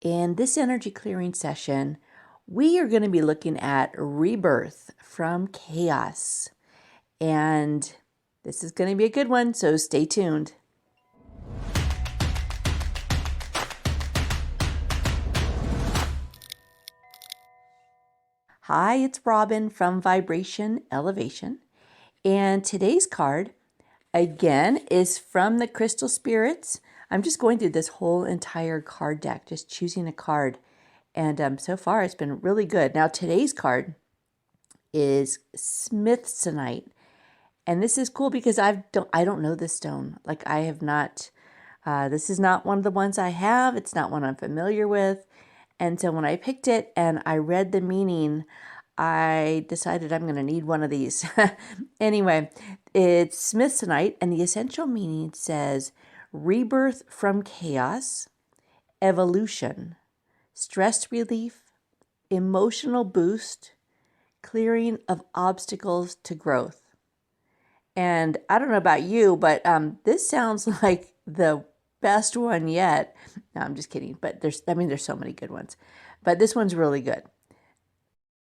In this energy clearing session, we are going to be looking at rebirth from chaos. And this is going to be a good one, so stay tuned. Hi, it's Robin from Vibration Elevation. And today's card, again, is from the Crystal Spirits. I'm just going through this whole entire card deck, just choosing a card. And so far, it's been really good. Now, today's card is Smithsonite. And this is cool because I don't know this stone. Like I have not, this is not one of the ones I have. It's not one I'm familiar with. And so when I picked it and I read the meaning, I decided I'm going to need one of these. Anyway, it's Smithsonite, and the essential meaning says rebirth from chaos, evolution, stress relief, emotional boost, clearing of obstacles to growth. And I don't know about you, but this sounds like the best one yet. No, I'm just kidding. But there's so many good ones. But this one's really good.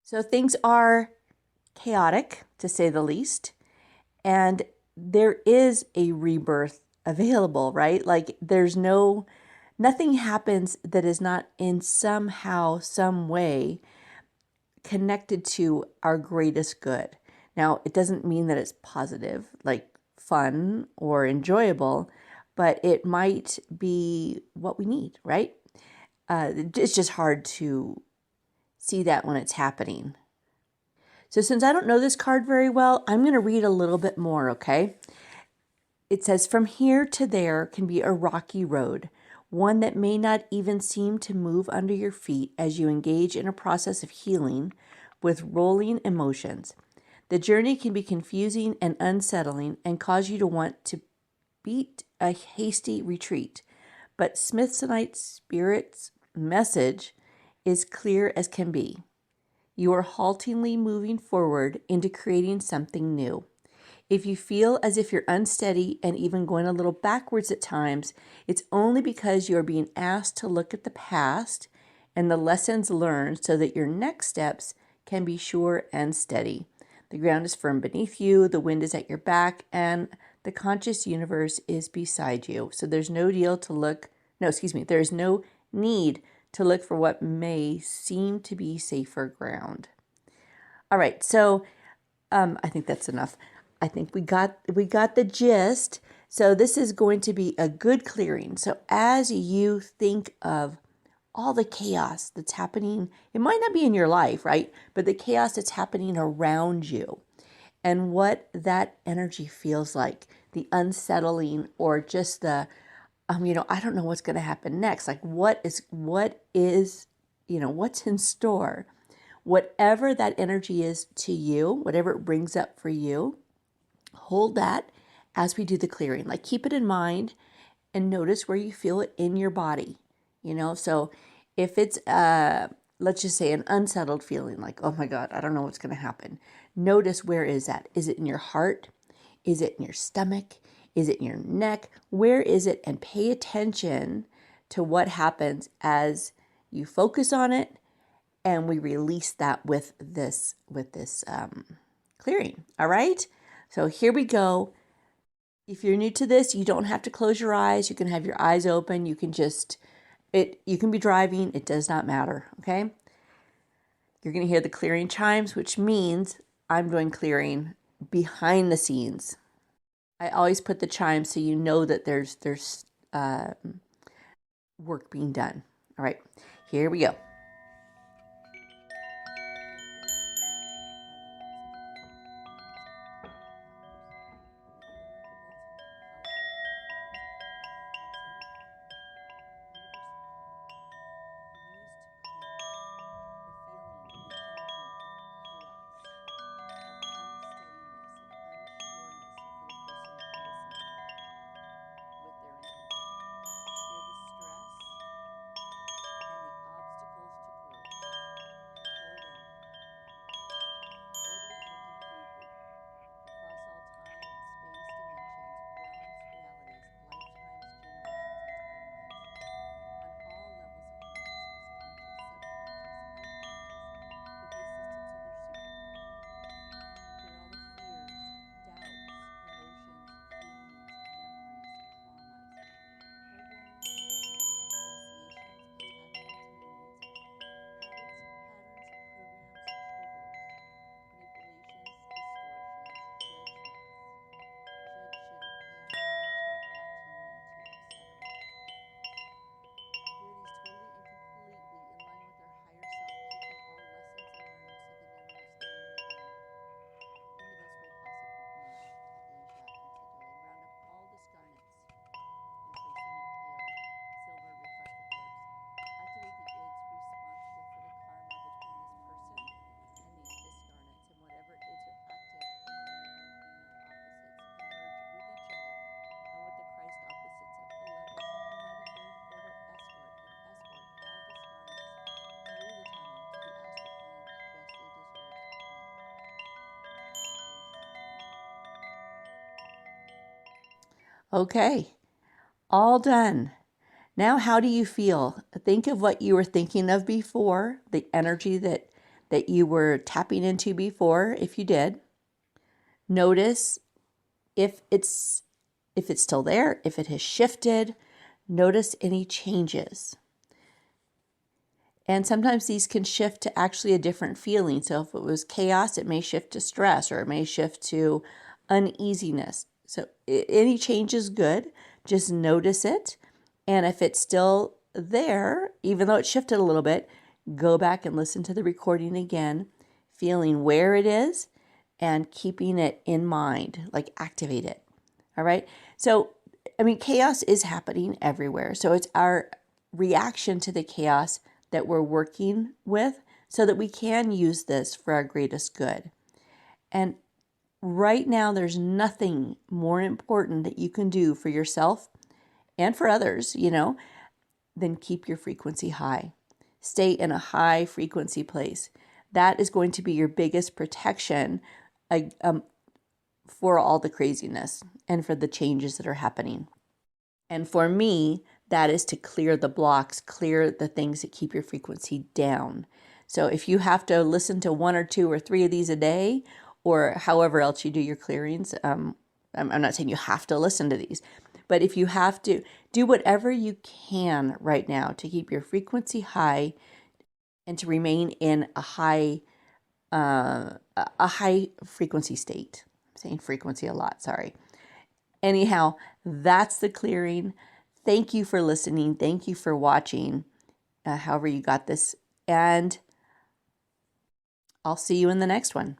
So things are chaotic, to say the least. And there is a rebirth available, right? Like nothing happens that is not in somehow, some way connected to our greatest good. Now, it doesn't mean that it's positive, like fun or enjoyable, but it might be what we need, right? It's just hard to see that when it's happening. So since I don't know this card very well, I'm going to read a little bit more, okay? It says, from here to there can be a rocky road, one that may not even seem to move under your feet as you engage in a process of healing with rolling emotions. The journey can be confusing and unsettling and cause you to want to beat a hasty retreat. But Smithsonite Spirit's message is clear as can be. You are haltingly moving forward into creating something new. If you feel as if you're unsteady and even going a little backwards at times, it's only because you are being asked to look at the past and the lessons learned so that your next steps can be sure and steady. The ground is firm beneath you, the wind is at your back, and the conscious universe is beside you. So there's no there's no need to look for what may seem to be safer ground. All right, so I think that's enough. I think we got the gist. So this is going to be a good clearing. So as you think of all the chaos that's happening, it might not be in your life, right? But the chaos that's happening around you and what that energy feels like, the unsettling or just the, I don't know what's going to happen next. Like what is, what's in store? Whatever that energy is to you, whatever it brings up for you, hold that as we do the clearing. Like keep it in mind and notice where you feel it in your body. So if it's, let's just say an unsettled feeling like, oh my God, I don't know what's going to happen. Notice where is that? Is it in your heart? Is it in your stomach? Is it in your neck? Where is it? And pay attention to what happens as you focus on it and we release that with this clearing. All right. So here we go. If you're new to this, you don't have to close your eyes. You can have your eyes open. You can you can be driving. It does not matter. Okay. You're going to hear the clearing chimes, which means I'm doing clearing behind the scenes. I always put the chimes so you know that there's work being done. All right, here we go. Okay, all done. Now, how do you feel? Think of what you were thinking of before, the energy that you were tapping into before, if you did. Notice if it's still there, if it has shifted. Notice any changes. And sometimes these can shift to actually a different feeling. So if it was chaos, it may shift to stress, or it may shift to uneasiness. So any change is good. Just notice it. And if it's still there, even though it shifted a little bit, go back and listen to the recording again, feeling where it is and keeping it in mind, like activate it. All right. So, I mean, chaos is happening everywhere. So it's our reaction to the chaos that we're working with so that we can use this for our greatest good. And right now, there's nothing more important that you can do for yourself and for others, than keep your frequency high. Stay in a high frequency place. That is going to be your biggest protection for all the craziness and for the changes that are happening. And for me, that is to clear the blocks, clear the things that keep your frequency down. So if you have to listen to 1 or 2 or 3 of these a day, or however else you do your clearings, I'm not saying you have to listen to these, but if you have to, do whatever you can right now to keep your frequency high and to remain in a high frequency state. I'm saying frequency a lot, sorry. Anyhow, that's the clearing. Thank you for listening. Thank you for watching, however you got this. And I'll see you in the next one.